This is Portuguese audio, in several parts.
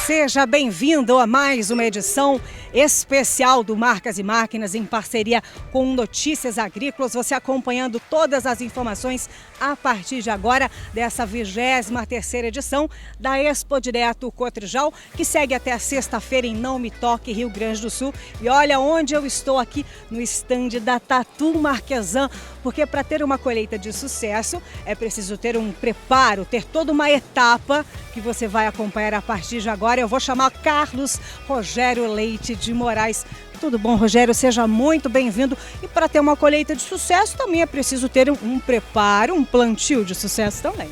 Seja bem-vindo a mais uma edição especial do Marcas e Máquinas em parceria com Notícias Agrícolas. Você acompanhando todas as informações a partir de agora dessa 23ª edição da Expo Direto Cotrijal, que segue até a sexta-feira em Não Me Toque, Rio Grande do Sul. E olha onde eu estou aqui no estande da Tatu Marquesan, porque para ter uma colheita de sucesso é preciso ter um preparo, ter toda uma etapa que você vai acompanhar a partir de agora. Eu vou chamar Carlos Rogério Leite de Moraes. Tudo bom, Rogério? Seja muito bem-vindo. E para ter uma colheita de sucesso também é preciso ter um preparo, um plantio de sucesso também.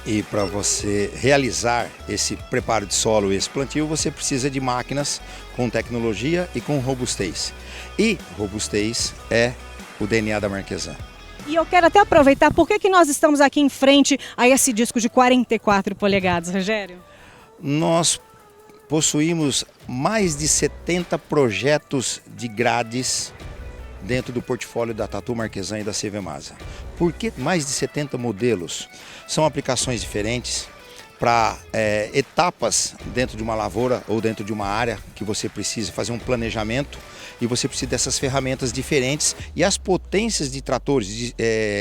E para você realizar esse preparo de solo, esse plantio, você precisa de máquinas com tecnologia e com robustez. E robustez é o DNA da Marquesan. E eu quero até aproveitar, por que nós estamos aqui em frente a esse disco de 44 polegadas, Rogério? Nós possuímos mais de 70 projetos de grades dentro do portfólio da Tatu Marquesan e da CVMASA. Por que mais de 70 modelos? São aplicações diferentes para etapas dentro de uma lavoura ou dentro de uma área que você precisa fazer um planejamento e você precisa dessas ferramentas diferentes, e as potências de tratores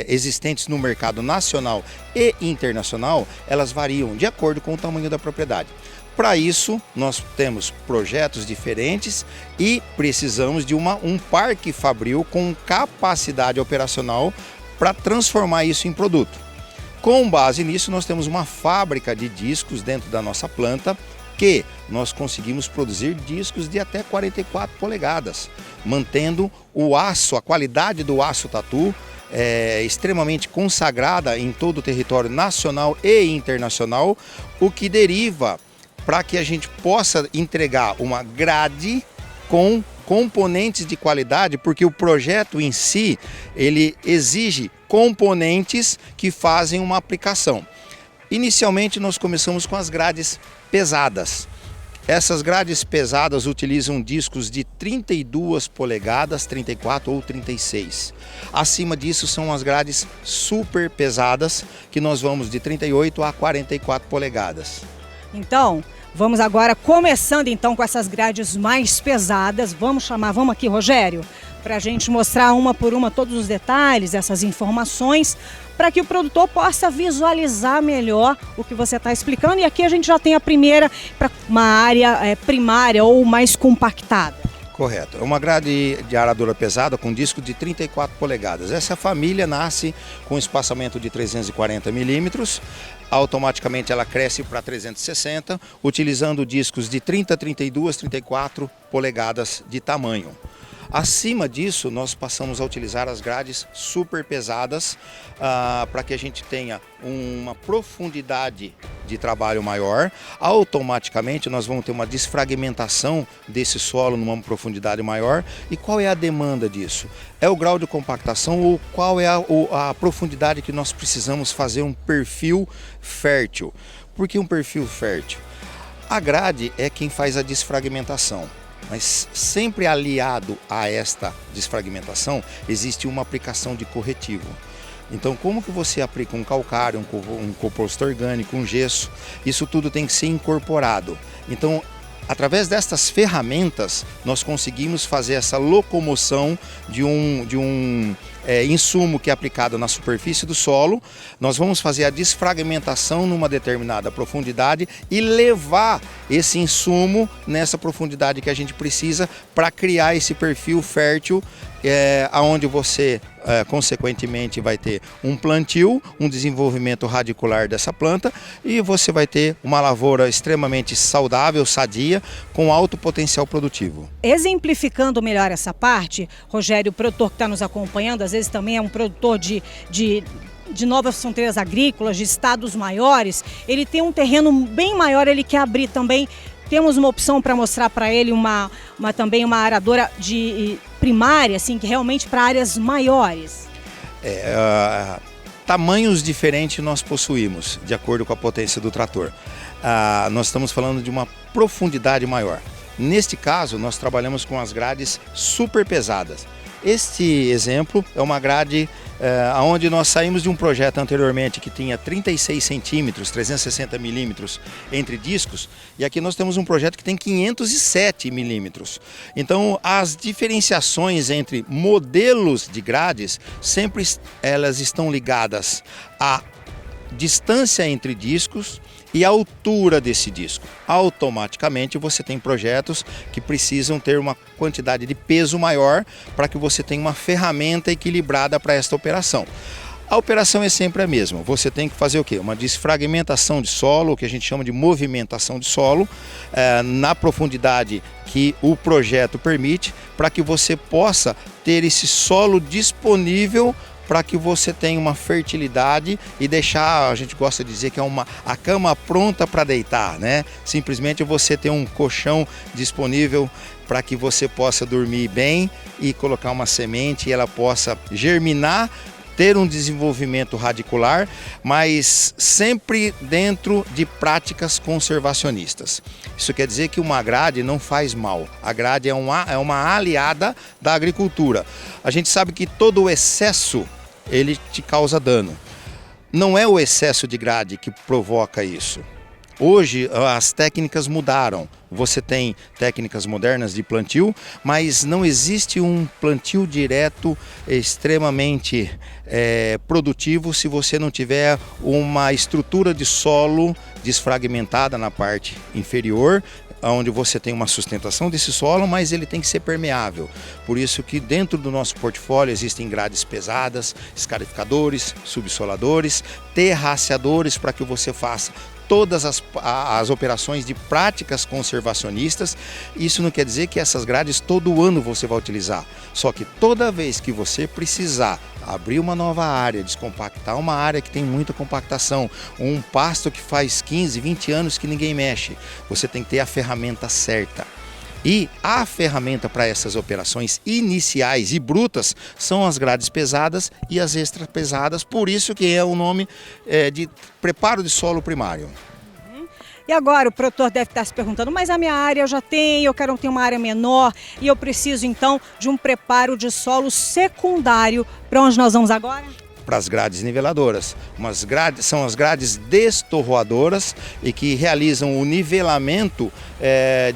existentes no mercado nacional e internacional, elas variam de acordo com o tamanho da propriedade. Para isso, nós temos projetos diferentes e precisamos de um parque fabril com capacidade operacional para transformar isso em produto. Com base nisso, nós temos uma fábrica de discos dentro da nossa planta, que nós conseguimos produzir discos de até 44 polegadas, mantendo o aço, a qualidade do aço Tatu extremamente consagrada em todo o território nacional e internacional, o que deriva para que a gente possa entregar uma grade com componentes de qualidade, porque o projeto em si, ele exige componentes que fazem uma aplicação. Inicialmente nós começamos com as grades pesadas. Essas grades pesadas utilizam discos de 32 polegadas, 34 ou 36. Acima disso são as grades super pesadas, que nós vamos de 38 a 44 polegadas. Então, vamos agora começando então com essas grades mais pesadas. Vamos aqui, Rogério, para a gente mostrar uma por uma todos os detalhes, essas informações, para que o produtor possa visualizar melhor o que você está explicando. E aqui a gente já tem a primeira para uma área primária ou mais compactada. Correto. É uma grade de aradora pesada com disco de 34 polegadas. Essa família nasce com espaçamento de 340 milímetros. Automaticamente ela cresce para 360, utilizando discos de 30, 32, 34 polegadas de tamanho. Acima disso, nós passamos a utilizar as grades super pesadas para que a gente tenha uma profundidade de trabalho maior. Automaticamente nós vamos ter uma desfragmentação desse solo numa profundidade maior. E qual é a demanda disso? É o grau de compactação ou qual é a profundidade que nós precisamos fazer um perfil fértil? Por que um perfil fértil? A grade é quem faz a desfragmentação. Mas sempre aliado a esta desfragmentação, existe uma aplicação de corretivo. Então, como que você aplica um calcário, um composto orgânico, um gesso, isso tudo tem que ser incorporado. Então, através destas ferramentas, nós conseguimos fazer essa locomoção de um insumo que é aplicado na superfície do solo. Nós vamos fazer a desfragmentação numa determinada profundidade e levar esse insumo nessa profundidade que a gente precisa para criar esse perfil fértil, onde você consequentemente vai ter um plantio, um desenvolvimento radicular dessa planta, e você vai ter uma lavoura extremamente saudável, sadia, com alto potencial produtivo. Exemplificando melhor essa parte, Rogério, o produtor que está nos acompanhando, às vezes também é um produtor de novas fronteiras agrícolas, de estados maiores, ele tem um terreno bem maior, ele quer abrir também. Temos uma opção para mostrar para ele também uma aradora de primária, assim, que realmente para áreas maiores. Tamanhos diferentes nós possuímos, de acordo com a potência do trator. Nós estamos falando de uma profundidade maior. Neste caso, nós trabalhamos com as grades super pesadas. Este exemplo é uma grade onde nós saímos de um projeto anteriormente que tinha 36 centímetros, 360 milímetros entre discos, e aqui nós temos um projeto que tem 507 milímetros. Então as diferenciações entre modelos de grades sempre elas estão ligadas à distância entre discos e a altura desse disco. Automaticamente você tem projetos que precisam ter uma quantidade de peso maior para que você tenha uma ferramenta equilibrada para esta operação. A operação é sempre a mesma, você tem que fazer o quê? Uma desfragmentação de solo, o que a gente chama de movimentação de solo, na profundidade que o projeto permite, para que você possa ter esse solo disponível para que você tenha uma fertilidade e deixar, a gente gosta de dizer que é a cama pronta para deitar, né? Simplesmente você ter um colchão disponível para que você possa dormir bem e colocar uma semente e ela possa germinar, ter um desenvolvimento radicular, mas sempre dentro de práticas conservacionistas. Isso quer dizer que uma grade não faz mal, a grade é uma aliada da agricultura. A gente sabe que todo o excesso ele te causa dano. Não é o excesso de grade que provoca isso. Hoje as técnicas mudaram. Você tem técnicas modernas de plantio, mas não existe um plantio direto extremamente produtivo se você não tiver uma estrutura de solo desfragmentada na parte inferior, onde você tem uma sustentação desse solo, mas ele tem que ser permeável. Por isso que dentro do nosso portfólio existem grades pesadas, escarificadores, subsoladores, terraceadores para que você faça todas as operações de práticas conservacionistas. Isso não quer dizer que essas grades todo ano você vai utilizar, só que toda vez que você precisar abrir uma nova área, descompactar uma área que tem muita compactação, um pasto que faz 15, 20 anos que ninguém mexe, você tem que ter a ferramenta certa. E a ferramenta para essas operações iniciais e brutas são as grades pesadas e as extra pesadas, por isso que é o nome de preparo de solo primário. E agora o produtor deve estar se perguntando, mas a minha área eu já tenho, eu quero ter uma área menor e eu preciso então de um preparo de solo secundário. Para onde nós vamos agora? Para as grades niveladoras. São as grades destorroadoras e que realizam o nivelamento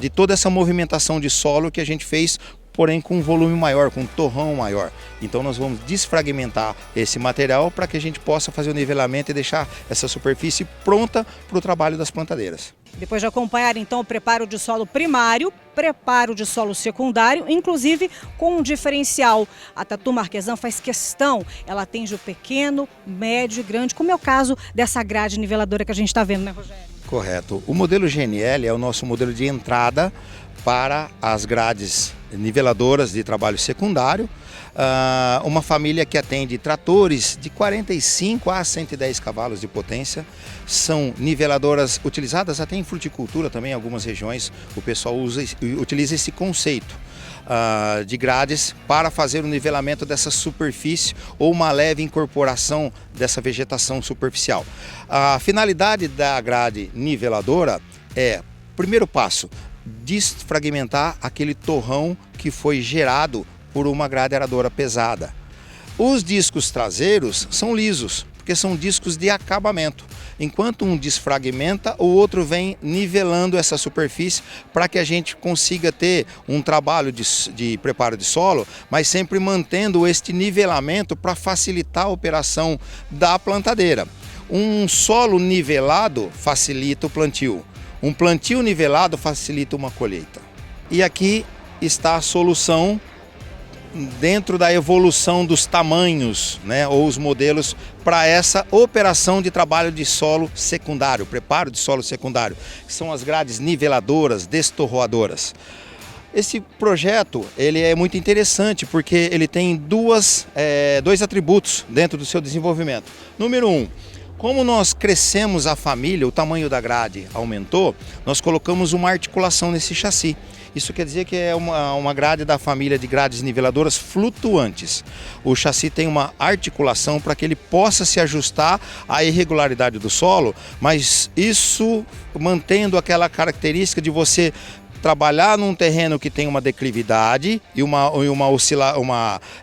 de toda essa movimentação de solo que a gente fez, porém com um volume maior, com um torrão maior. Então nós vamos desfragmentar esse material para que a gente possa fazer o nivelamento e deixar essa superfície pronta para o trabalho das plantadeiras. Depois de acompanhar então o preparo de solo primário, preparo de solo secundário, inclusive com um diferencial. A Tatu Marquesan faz questão, ela atende o pequeno, médio e grande, como é o caso dessa grade niveladora que a gente está vendo, né, Rogério? Correto. O modelo GNL é o nosso modelo de entrada para as grades niveladoras de trabalho secundário, uma família que atende tratores de 45 a 110 cavalos de potência, são niveladoras utilizadas até em fruticultura também, em algumas regiões o pessoal utiliza esse conceito de grades para fazer o nivelamento dessa superfície ou uma leve incorporação dessa vegetação superficial. A finalidade da grade niveladora é, primeiro passo, desfragmentar aquele torrão que foi gerado por uma grade aradora pesada. Os discos traseiros são lisos, porque são discos de acabamento. Enquanto um desfragmenta, o outro vem nivelando essa superfície para que a gente consiga ter um trabalho de preparo de solo, mas sempre mantendo este nivelamento para facilitar a operação da plantadeira. Um solo nivelado facilita o plantio. Um plantio nivelado facilita uma colheita. E aqui está a solução dentro da evolução dos tamanhos, né, ou os modelos para essa operação de trabalho de solo secundário, preparo de solo secundário, que são as grades niveladoras, destorroadoras. Esse projeto ele é muito interessante porque ele tem dois atributos dentro do seu desenvolvimento. Número um, como nós crescemos a família, o tamanho da grade aumentou, nós colocamos uma articulação nesse chassi. Isso quer dizer que é uma grade da família de grades niveladoras flutuantes. O chassi tem uma articulação para que ele possa se ajustar à irregularidade do solo, mas isso mantendo aquela característica de você trabalhar num terreno que tem uma declividade e uma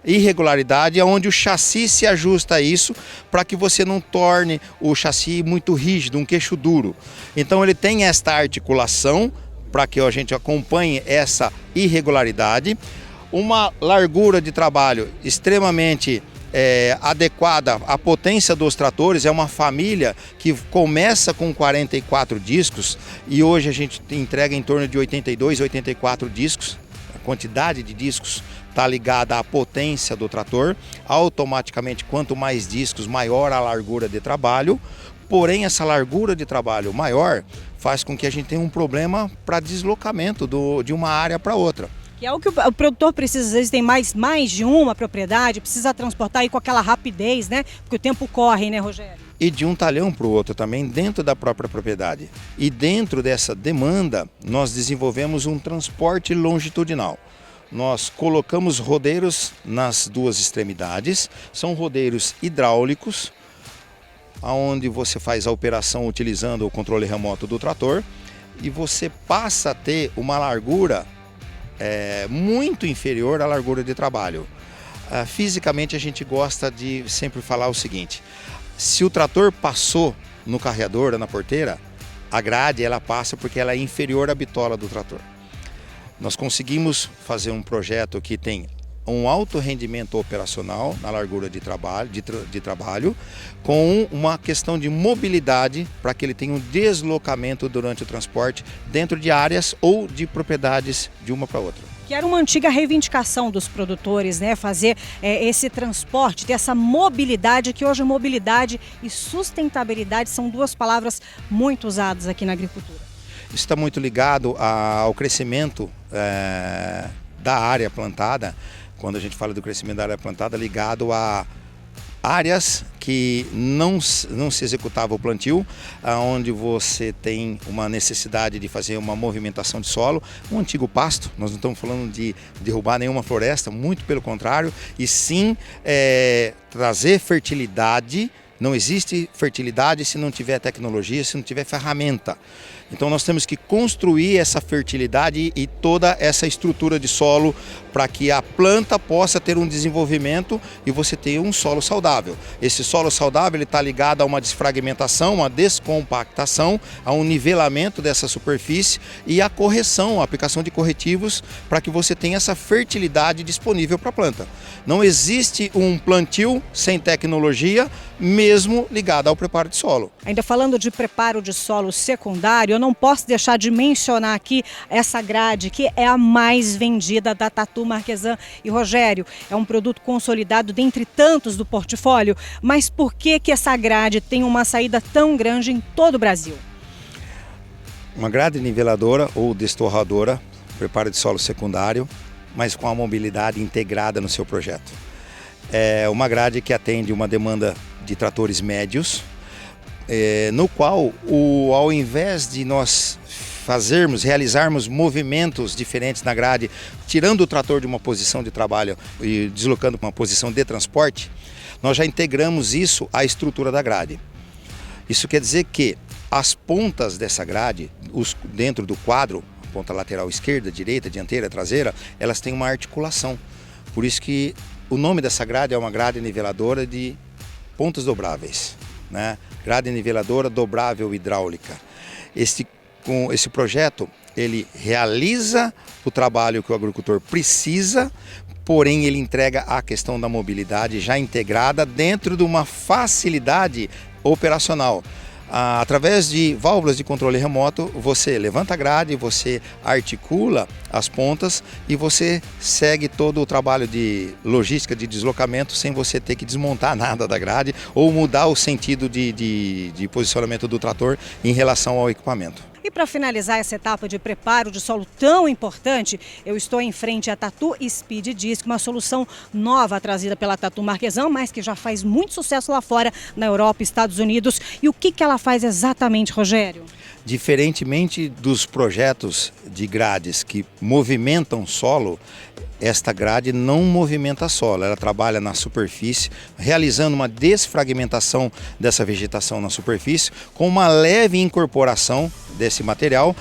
irregularidade, onde o chassi se ajusta a isso, para que você não torne o chassi muito rígido, um queixo duro. Então ele tem esta articulação para que a gente acompanhe essa irregularidade, uma largura de trabalho extremamente adequada à potência dos tratores. É uma família que começa com 44 discos e hoje a gente entrega em torno de 82, 84 discos. A quantidade de discos está ligada à potência do trator. Automaticamente, quanto mais discos, maior a largura de trabalho. Porém, essa largura de trabalho maior faz com que a gente tenha um problema para deslocamento de uma área para outra. Que é o que o produtor precisa, às vezes tem mais de uma propriedade, precisa transportar aí com aquela rapidez, né? Porque o tempo corre, né, Rogério? E de um talhão para o outro também, dentro da própria propriedade. E dentro dessa demanda, nós desenvolvemos um transporte longitudinal. Nós colocamos rodeiros nas duas extremidades, são rodeiros hidráulicos, onde você faz a operação utilizando o controle remoto do trator e você passa a ter uma largura muito inferior à largura de trabalho. Fisicamente a gente gosta de sempre falar o seguinte: se o trator passou no carreador ou na porteira, a grade ela passa porque ela é inferior à bitola do trator. Nós conseguimos fazer um projeto que tem um alto rendimento operacional na largura de trabalho, com uma questão de mobilidade para que ele tenha um deslocamento durante o transporte dentro de áreas ou de propriedades de uma para outra. Que era uma antiga reivindicação dos produtores, né? Fazer esse transporte, ter essa mobilidade, que hoje mobilidade e sustentabilidade são duas palavras muito usadas aqui na agricultura. Isso está muito ligado ao crescimento da área plantada. Quando a gente fala do crescimento da área plantada, ligado a áreas que não se executava o plantio, onde você tem uma necessidade de fazer uma movimentação de solo, um antigo pasto. Nós não estamos falando de derrubar nenhuma floresta, muito pelo contrário, e sim trazer fertilidade. Não existe fertilidade se não tiver tecnologia, se não tiver ferramenta. Então nós temos que construir essa fertilidade e toda essa estrutura de solo para que a planta possa ter um desenvolvimento e você tenha um solo saudável. Esse solo saudável está ligado a uma desfragmentação, uma descompactação, a um nivelamento dessa superfície e a correção, a aplicação de corretivos para que você tenha essa fertilidade disponível para a planta. Não existe um plantio sem tecnologia, mesmo ligado ao preparo de solo. Ainda falando de preparo de solo secundário, eu não posso deixar de mencionar aqui essa grade, que é a mais vendida da Tatu Marquesan. E Rogério, é um produto consolidado dentre tantos do portfólio, mas por que essa grade tem uma saída tão grande em todo o Brasil? Uma grade niveladora ou destorradora, preparo de solo secundário, mas com a mobilidade integrada no seu projeto. É uma grade que atende uma demanda de tratores médios, no qual, ao invés de nós realizarmos movimentos diferentes na grade, tirando o trator de uma posição de trabalho e deslocando para uma posição de transporte, nós já integramos isso à estrutura da grade. Isso quer dizer que as pontas dessa grade, dentro do quadro, ponta lateral esquerda, direita, dianteira, traseira, elas têm uma articulação. Por isso que o nome dessa grade é uma grade niveladora de pontas dobráveis, né? Grade niveladora dobrável hidráulica. Com esse projeto, ele realiza o trabalho que o agricultor precisa, porém ele entrega a questão da mobilidade já integrada dentro de uma facilidade operacional. Através de válvulas de controle remoto, você levanta a grade, você articula as pontas e você segue todo o trabalho de logística de deslocamento sem você ter que desmontar nada da grade ou mudar o sentido de posicionamento do trator em relação ao equipamento. E para finalizar essa etapa de preparo de solo tão importante, eu estou em frente à Tatu Speed Disc, uma solução nova trazida pela Tatu Marquesan, mas que já faz muito sucesso lá fora, na Europa, Estados Unidos. E o que ela faz exatamente, Rogério? Diferentemente dos projetos de grades que movimentam solo, esta grade não movimenta solo, ela trabalha na superfície, realizando uma desfragmentação dessa vegetação na superfície, com uma leve incorporação desse material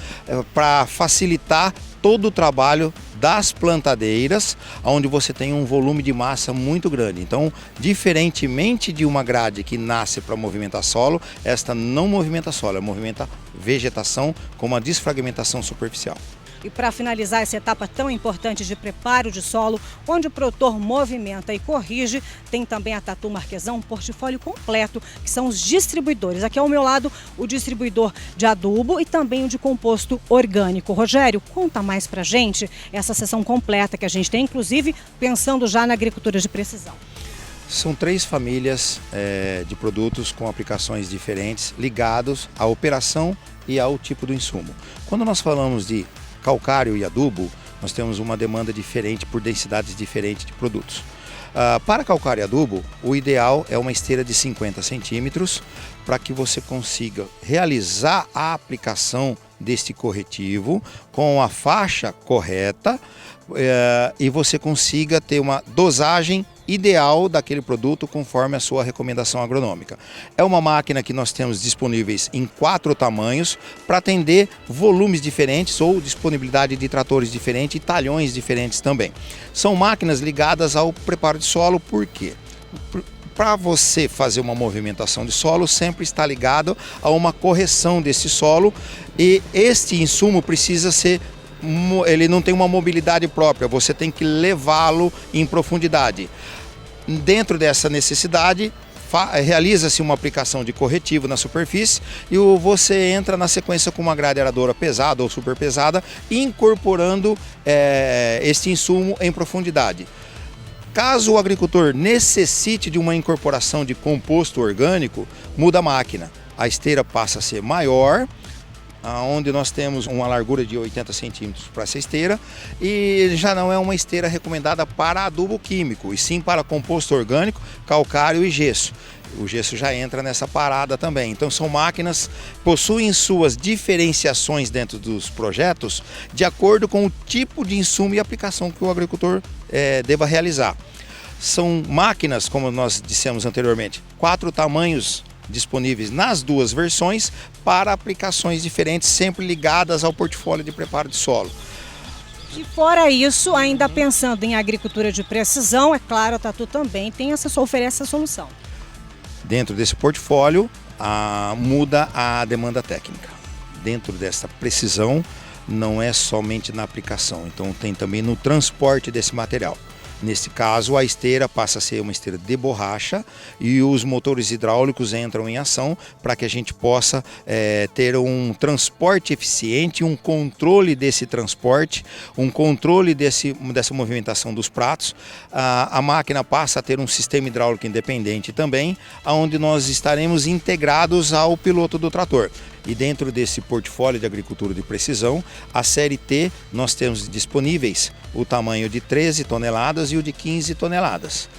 para facilitar todo o trabalho das plantadeiras, onde você tem um volume de massa muito grande. Então, diferentemente de uma grade que nasce para movimentar solo, esta não movimenta solo, ela movimenta vegetação com uma desfragmentação superficial. E para finalizar essa etapa tão importante de preparo de solo, onde o produtor movimenta e corrige, tem também a Tatu Marquesan, um portfólio completo, que são os distribuidores. Aqui ao meu lado, o distribuidor de adubo e também o de composto orgânico. Rogério, conta mais para a gente essa seção completa que a gente tem, inclusive pensando já na agricultura de precisão. São 3 famílias de produtos com aplicações diferentes, ligados à operação e ao tipo do insumo. Quando nós falamos de calcário e adubo, nós temos uma demanda diferente por densidades diferentes de produtos. Para calcário e adubo, o ideal é uma esteira de 50 centímetros para que você consiga realizar a aplicação deste corretivo com a faixa correta e você consiga ter uma dosagem ideal daquele produto conforme a sua recomendação agronômica. É uma máquina que nós temos disponíveis em 4 tamanhos para atender volumes diferentes ou disponibilidade de tratores diferentes e talhões diferentes também. São máquinas ligadas ao preparo de solo, por quê? Para você fazer uma movimentação de solo, sempre está ligado a uma correção desse solo e este insumo precisa ser, ele não tem uma mobilidade própria, você tem que levá-lo em profundidade. Dentro dessa necessidade, realiza-se uma aplicação de corretivo na superfície e você entra na sequência com uma grade aradora pesada ou super pesada, incorporando este insumo em profundidade. Caso o agricultor necessite de uma incorporação de composto orgânico, muda a máquina. A esteira passa a ser maior, onde nós temos uma largura de 80 centímetros para essa esteira, e já não é uma esteira recomendada para adubo químico, e sim para composto orgânico, calcário e gesso. O gesso já entra nessa parada também. Então são máquinas que possuem suas diferenciações dentro dos projetos de acordo com o tipo de insumo e aplicação que o agricultor deva realizar. São máquinas, como nós dissemos anteriormente, 4 tamanhos disponíveis nas 2 versões para aplicações diferentes, sempre ligadas ao portfólio de preparo de solo. E fora isso, ainda pensando em agricultura de precisão, é claro, a Tatu também oferece essa solução. Dentro desse portfólio, muda a demanda técnica. Dentro dessa precisão, não é somente na aplicação, então tem também no transporte desse material. Nesse caso, a esteira passa a ser uma esteira de borracha e os motores hidráulicos entram em ação para que a gente possa ter um transporte eficiente, um controle desse transporte, um controle dessa movimentação dos pratos. A máquina passa a ter um sistema hidráulico independente também, onde nós estaremos integrados ao piloto do trator. E dentro desse portfólio de agricultura de precisão, a série T, nós temos disponíveis o tamanho de 13 toneladas e o de 15 toneladas.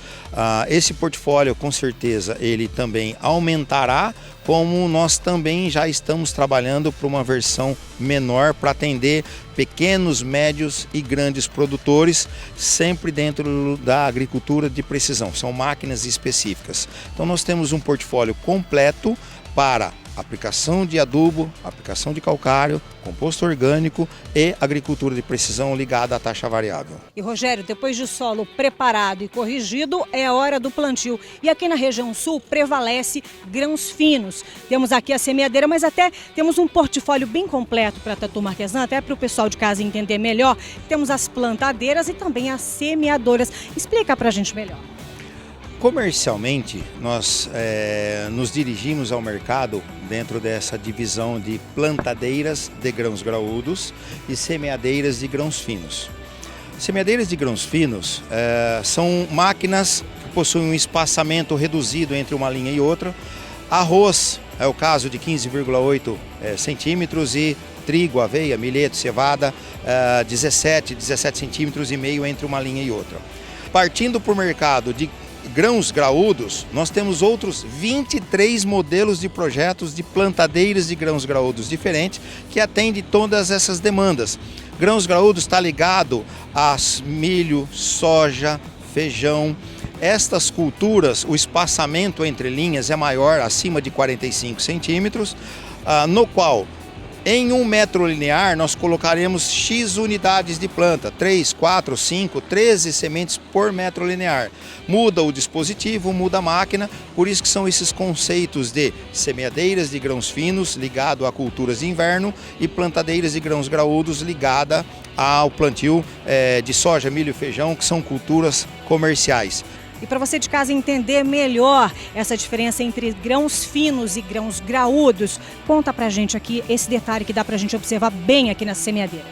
Esse portfólio, com certeza, ele também aumentará, como nós também já estamos trabalhando para uma versão menor para atender pequenos, médios e grandes produtores, sempre dentro da agricultura de precisão. São máquinas específicas. Então nós temos um portfólio completo para aplicação de adubo, aplicação de calcário, composto orgânico e agricultura de precisão ligada à taxa variável. E Rogério, depois de solo preparado e corrigido, é a hora do plantio. E aqui na região sul prevalece grãos finos. Temos aqui a semeadeira, mas até temos um portfólio bem completo para a Tatu Marquesan, até para o pessoal de casa entender melhor. Temos as plantadeiras e também as semeadoras. Explica para a gente melhor. Comercialmente, nós nos dirigimos ao mercado dentro dessa divisão de plantadeiras de grãos graúdos e semeadeiras de grãos finos. Semeadeiras de grãos finos são máquinas que possuem um espaçamento reduzido entre uma linha e outra. Arroz é o caso de 15,8 centímetros e trigo, aveia, milheto, cevada, 17 centímetros e meio entre uma linha e outra. Partindo para o mercado de grãos graúdos, nós temos outros 23 modelos de projetos de plantadeiras de grãos graúdos diferentes que atendem todas essas demandas. Grãos graúdos está ligado a milho, soja, feijão. Estas culturas, o espaçamento entre linhas é maior, acima de 45 centímetros, no qual Em 1 metro linear, nós colocaremos X unidades de planta, 3, 4, 5, 13 sementes por metro linear. Muda o dispositivo, muda a máquina, por isso que são esses conceitos de semeadeiras de grãos finos ligado a culturas de inverno e plantadeiras de grãos graúdos ligada ao plantio de soja, milho e feijão, que são culturas comerciais. E para você de casa entender melhor essa diferença entre grãos finos e grãos graúdos, conta pra gente aqui esse detalhe que dá pra gente observar bem aqui na semeadeira.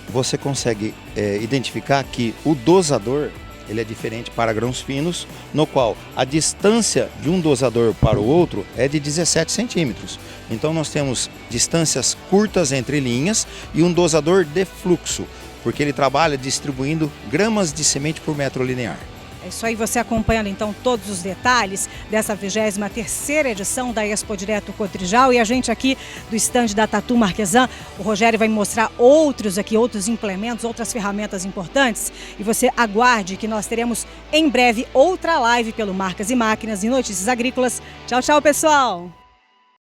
Você consegue identificar que o dosador ele é diferente para grãos finos, no qual a distância de um dosador para o outro é de 17 centímetros. Então nós temos distâncias curtas entre linhas e um dosador de fluxo, porque ele trabalha distribuindo gramas de semente por metro linear. É isso aí, você acompanhando então todos os detalhes dessa 23ª edição da Expo Direto Cotrijal, e a gente aqui do estande da Tatu Marquesan, o Rogério vai mostrar outros implementos, outras ferramentas importantes, e você aguarde que nós teremos em breve outra live pelo Marcas e Máquinas e Notícias Agrícolas. Tchau, tchau, pessoal!